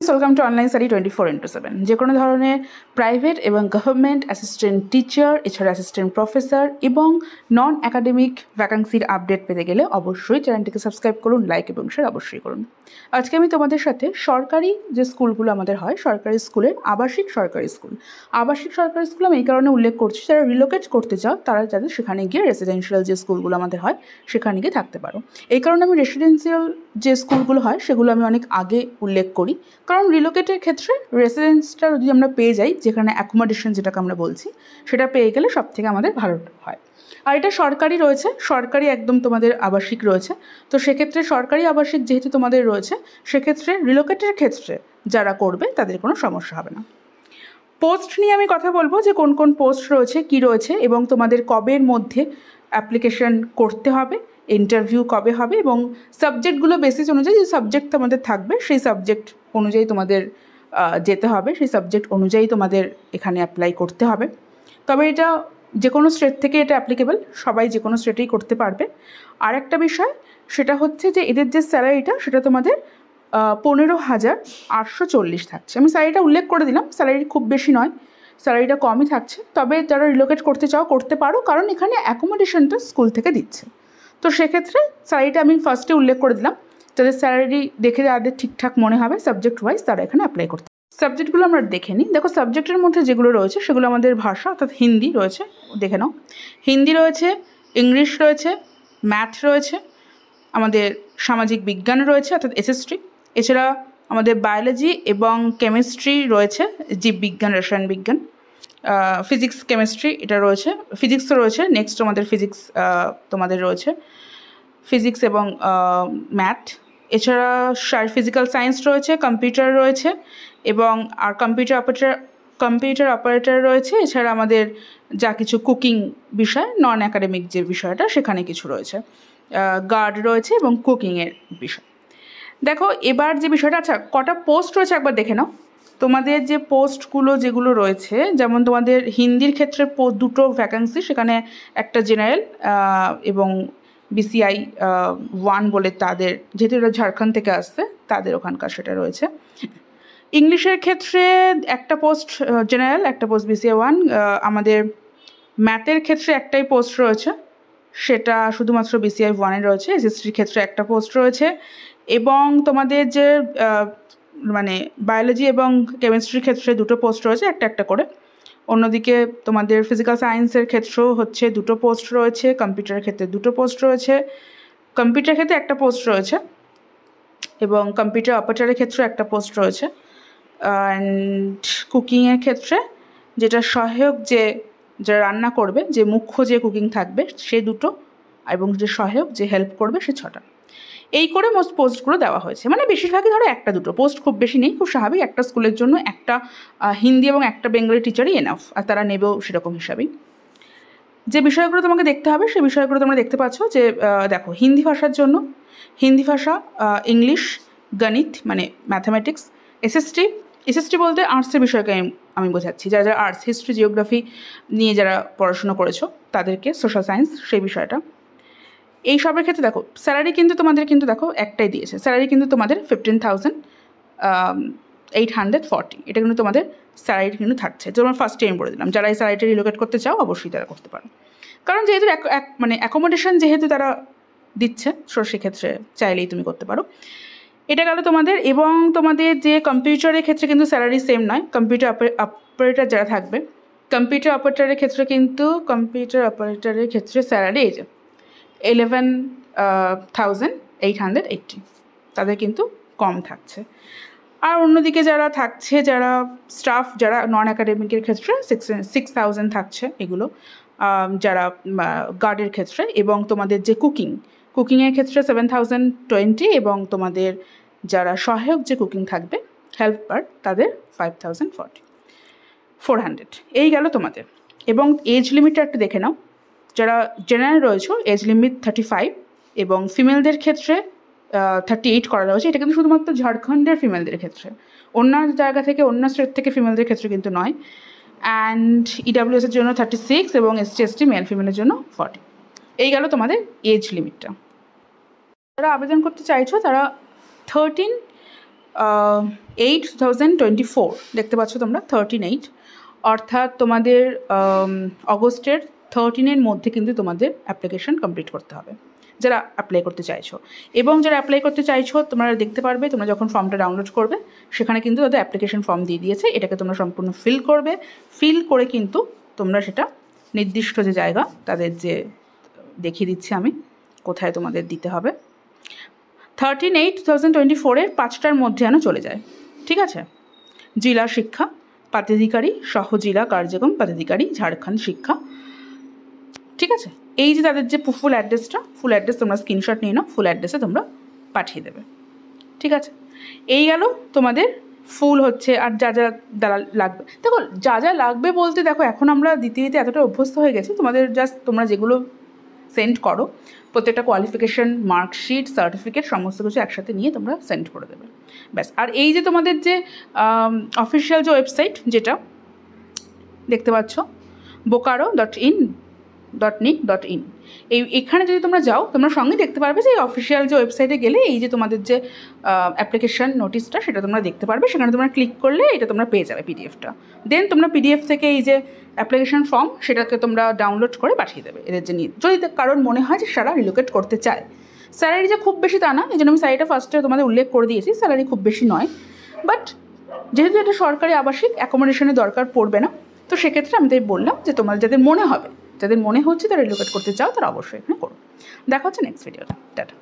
Welcome to online study 24/7। যে কোনো ধরনের প্রাইভেট এবং গভর্নমেন্ট অ্যাসিস্ট্যান্ট টিচার, এছাড়া অ্যাসিস্ট্যান্ট প্রফেসর এবং নন অ্যাকাডেমিক ভ্যাকান্সির আপডেট পেতে গেলে অবশ্যই চ্যানেলটিকে সাবস্ক্রাইব করুন, লাইক এবং শেয়ার অবশ্যই করুন। আজকে আমি তোমাদের সাথে সরকারি যে স্কুলগুলো আমাদের হয়, সরকারি স্কুলের আবাসিক সরকারি স্কুল আমি এই কারণে উল্লেখ করছি, যারা রিলোকেট করতে চাও তারা যাতে সেখানে গিয়ে রেসিডেন্সিয়াল যে স্কুলগুলো আমাদের হয় সেখানে গিয়ে থাকতে পারো। এই কারণে আমি রেসিডেন্সিয়াল যে স্কুলগুলো হয় সেগুলো আমি অনেক আগে উল্লেখ করি, কারণ রিলোকেটের ক্ষেত্রে রেসিডেন্সটা যদি আমরা পেয়ে যাই, যেখানে অ্যাকোমোডেশন যেটাকে আমরা বলছি, সেটা পেয়ে গেলে সব থেকে আমাদের ভালো হয়। আর এটা সরকারি রয়েছে, সরকারি একদম তোমাদের আবাসিক রয়েছে। তো সেক্ষেত্রে সরকারি আবাসিক যেহেতু তোমাদের রয়েছে, সেক্ষেত্রে রিলোকেটের ক্ষেত্রে যারা করবে তাদের কোনো সমস্যা হবে না। পোস্ট নিয়ে আমি কথা বলবো, যে কোন কোন পোস্ট রয়েছে, কি রয়েছে এবং তোমাদের কবের মধ্যে অ্যাপ্লিকেশন করতে হবে, ইন্টারভিউ কবে হবে এবং সাবজেক্টগুলো বেসিস অনুযায়ী যে সাবজেক্ট তোমাদের থাকবে সেই সাবজেক্ট অনুযায়ী তোমাদের যেতে হবে, সেই সাবজেক্ট অনুযায়ী তোমাদের এখানে অ্যাপ্লাই করতে হবে। তবে এটা যে কোনো স্টেট থেকে এটা অ্যাপ্লিকেবল, সবাই যে কোনো স্টেটেই করতে পারবে। আর একটা বিষয় সেটা হচ্ছে যে এদের যে স্যালারিটা সেটা তোমাদের 15,840 থাকছে। আমি স্যালারিটা উল্লেখ করে দিলাম, স্যালারি খুব বেশি নয়, স্যালারিটা কমই থাকছে। তবে যারা রিলোকেট করতে চাও করতে পারো, কারণ এখানে অ্যাকোমোডেশনটা স্কুল থেকে দিচ্ছে। তো সেক্ষেত্রে স্যালারিটা আমি ফার্স্টে উল্লেখ করে দিলাম, যাদের স্যালারি দেখে যাদের ঠিকঠাক মনে হবে সাবজেক্ট ওয়াইজ তারা এখানে অ্যাপ্লাই করতে। সাবজেক্টগুলো আমরা দেখে নিই। দেখো, সাবজেক্টের মধ্যে যেগুলো রয়েছে সেগুলো আমাদের ভাষা অর্থাৎ হিন্দি রয়েছে, দেখে নাও। হিন্দি রয়েছে, ইংলিশ রয়েছে, ম্যাথ রয়েছে, আমাদের সামাজিক বিজ্ঞান রয়েছে অর্থাৎ এসএসটি, এছাড়া আমাদের বায়োলজি এবং কেমিস্ট্রি রয়েছে, জীববিজ্ঞান, রসায়ন বিজ্ঞান, ফিজিক্স, কেমিস্ট্রি এটা রয়েছে, ফিজিক্সও রয়েছে। নেক্সট আমাদের ফিজিক্স তোমাদের রয়েছে, ফিজিক্স এবং ম্যাথ। এছাড়া ফিজিক্যাল সায়েন্স রয়েছে, কম্পিউটার রয়েছে এবং আর কম্পিউটার অপারেটর রয়েছে। এছাড়া আমাদের যা কিছু কুকিং বিষয়, নন অ্যাকাডেমিক যে বিষয়টা সেখানে কিছু রয়েছে, গার্ড রয়েছে এবং কুকিংয়ের বিষয়। দেখো এবার যে বিষয়টা, আচ্ছা কটা পোস্ট রয়েছে একবার দেখে নাও। তোমাদের যে পোস্টগুলো যেগুলো রয়েছে, যেমন তোমাদের হিন্দির ক্ষেত্রে দুটো ভ্যাকান্সি, সেখানে একটা জেনারেল এবং BCI 1 বলে তাদের, যেহেতু এটা ঝাড়খণ্ড থেকে আসছে তাদের ওখানকার সেটা রয়েছে। ইংলিশের ক্ষেত্রে একটা পোস্ট জেনারেল, একটা পোস্ট BCI 1। আমাদের ম্যাথের ক্ষেত্রে একটাই পোস্ট রয়েছে, সেটা শুধুমাত্র BCI 1-এ রয়েছে। এসএসটির ক্ষেত্রে একটা পোস্ট রয়েছে এবং তোমাদের যে মানে বায়োলজি এবং কেমিস্ট্রির ক্ষেত্রে দুটো পোস্ট রয়েছে, একটা একটা করে। অন্যদিকে তোমাদের ফিজিক্যাল সায়েন্সের ক্ষেত্রেও হচ্ছে দুটো পোস্ট রয়েছে, কম্পিউটারের ক্ষেত্রে দুটো পোস্ট রয়েছে, কম্পিউটার ক্ষেত্রে একটা পোস্ট রয়েছে এবং কম্পিউটার অপারেটরের ক্ষেত্রে একটা পোস্ট রয়েছে। অ্যান্ড কুকিংয়ের ক্ষেত্রে যেটা সহায়ক, যে যারা রান্না করবে, যে মুখ্য যে কুকিং থাকবে সে দুটো, এবং যে সহায়ক যে হেল্প করবে সে 6টা। এই করে মোস্ট পোস্টগুলো দেওয়া হয়েছে, মানে বেশিরভাগই ধরো একটা দুটো পোস্ট, খুব বেশি নেই, খুব স্বাভাবিক। একটা স্কুলের জন্য একটা হিন্দি এবং একটা বেঙ্গলি টিচারই এনাফ, আর তারা নেবেও সেরকম হিসাবেই। যে বিষয়গুলো তোমাকে দেখতে হবে সেই বিষয়গুলো তোমরা দেখতে পাচ্ছ, যে দেখো হিন্দি ভাষার জন্য হিন্দি ভাষা, ইংলিশ, গণিত মানে ম্যাথামেটিক্স, এসএসটি বলতে আর্টসের বিষয়কে আমি বোঝাচ্ছি, যারা যারা আর্টস, হিস্ট্রি, জিওগ্রাফি নিয়ে যারা পড়াশুনো করেছো তাদেরকে, সোশ্যাল সায়েন্স সেই বিষয়টা। এই সবের ক্ষেত্রে দেখো স্যালারি কিন্তু তোমাদের কিন্তু দেখো একটাই দিয়েছে, স্যালারি কিন্তু তোমাদের 15,840, এটা কিন্তু তোমাদের স্যালারি কিন্তু থাকছে। তো আমার ফার্স্টে আমি বলে দিলাম, যারা এই স্যালারিটা রিলোকেট করতে চাও অবশ্যই তারা করতে পারো, কারণ যেহেতু মানে অ্যাকোমোডেশন যেহেতু তারা দিচ্ছে, সো সেক্ষেত্রে চাইলেই তুমি করতে পারো। এটা গেল তোমাদের। এবং তোমাদের যে কম্পিউটারের ক্ষেত্রে কিন্তু স্যালারি সেম নয়, কম্পিউটার অপারেটর যারা থাকবে, কম্পিউটার অপারেটরের ক্ষেত্রে স্যালারি এই যে 11,880, তাদের কিন্তু কম থাকছে। আর অন্যদিকে যারা থাকছে, যারা স্টাফ, যারা নন অ্যাকাডেমিকের ক্ষেত্রে 6,000 থাকছে এগুলো, যারা গার্ডের ক্ষেত্রে। এবং তোমাদের যে কুকিংয়ের ক্ষেত্রে 7,020, এবং তোমাদের যারা সহায়ক যে কুকিং থাকবে, হেল্পার, তাদের 5,400। এই গেল তোমাদের। এবং এজ লিমিটটা একটু দেখে নাও। যারা জেনারেল রয়েছে এজ লিমিট 35, এবং ফিমেলদের ক্ষেত্রে 38 করা রয়েছে। এটা কিন্তু শুধুমাত্র ঝাড়খণ্ডের ফিমেলদের ক্ষেত্রে, অন্য জায়গা থেকে, অন্য স্টেট থেকে ফিমেলদের ক্ষেত্রে কিন্তু নয়। অ্যান্ড EWS-এর জন্য 36 এবং ST/ST মেল ফিমেলের জন্য 40। এই গেল তোমাদের এজ লিমিটটা। যারা আবেদন করতে চাইছো তারা 13 8/2024 দেখতে পাচ্ছ তোমরা 13/8, অর্থাৎ তোমাদের অগস্টের 13-এর মধ্যে কিন্তু তোমাদের অ্যাপ্লিকেশন কমপ্লিট করতে হবে যারা অ্যাপ্লাই করতে চাইছো। এবং যারা অ্যাপ্লাই করতে চাইছো তোমরা দেখতে পারবে, তোমরা যখন ফর্মটা ডাউনলোড করবে সেখানে কিন্তু তাদের অ্যাপ্লিকেশন ফর্ম দিয়ে দিয়েছে, এটাকে তোমরা সম্পূর্ণ ফিল করবে। ফিল করে কিন্তু তোমরা সেটা নির্দিষ্ট যে জায়গা তাদের যে দেখিয়ে দিচ্ছি আমি কোথায় তোমাদের দিতে হবে, 13/8/2024 5টার মধ্যে যেন চলে যায়, ঠিক আছে। জেলা শিক্ষা পাদাধিকারী সহ জেলা কার্যক্রম পাদাধিকারী ঝাড়খণ্ড শিক্ষা, ঠিক আছে। এই যে তাদের যে ফুল অ্যাড্রেসটা, ফুল অ্যাড্রেস তোমরা স্ক্রিনশট নিয়ে নাও, ফুল অ্যাড্রেসে তোমরা পাঠিয়ে দেবে, ঠিক আছে। এই গেল তোমাদের ফুল হচ্ছে। আর যা যা লাগবে, দেখো যা যা লাগবে বলতে দেখো এখন আমরা দিতে দিতে এতটা অভ্যস্ত হয়ে গেছি, তোমাদের জাস্ট তোমরা যেগুলো সেন্ড করো প্রত্যেকটা কোয়ালিফিকেশান, মার্কশিট, সার্টিফিকেট সমস্ত কিছু একসাথে নিয়ে তোমরা সেন্ড করে দেবে, ব্যাস। আর এই যে তোমাদের যে অফিসিয়াল যে ওয়েবসাইট যেটা দেখতে পাচ্ছ bokaro.in.nic.in, এখানে যদি তোমরা যাও তোমরা সঙ্গে দেখতে পারবে যে এই অফিসিয়াল যে ওয়েবসাইটে গেলে এই যে তোমাদের যে অ্যাপ্লিকেশান নোটিশটা সেটা তোমরা দেখতে পারবে, সেখানে তোমরা ক্লিক করলে এটা তোমরা পেয়ে যাবে পিডিএফটা। দেন তোমরা পিডিএফ থেকে এই যে অ্যাপ্লিকেশান ফর্ম সেটাকে তোমরা ডাউনলোড করে পাঠিয়ে দেবে এদের যে নিয়ে, যদি কারোর মনে হয় যে সারা রিলোকেট করতে চায়। স্যালারি যে খুব বেশি তা না, এই জন্য আমি স্যালারিটা ফার্স্টে তোমাদের উল্লেখ করে দিয়েছি, স্যালারি খুব বেশি নয়, বাট যেহেতু এটা সরকারি আবাসিক অ্যাকোমোডেশনের দরকার পড়বে না, তো সেক্ষেত্রে আমি তাই বললাম যে তোমাদের যাদের মনে হবে, যাদের মনে হচ্ছে তারা রিলোকেট করতে চাও তারা অবশ্যই এখানে করো। দেখা হচ্ছে নেক্সট ভিডিওটা, টাটা।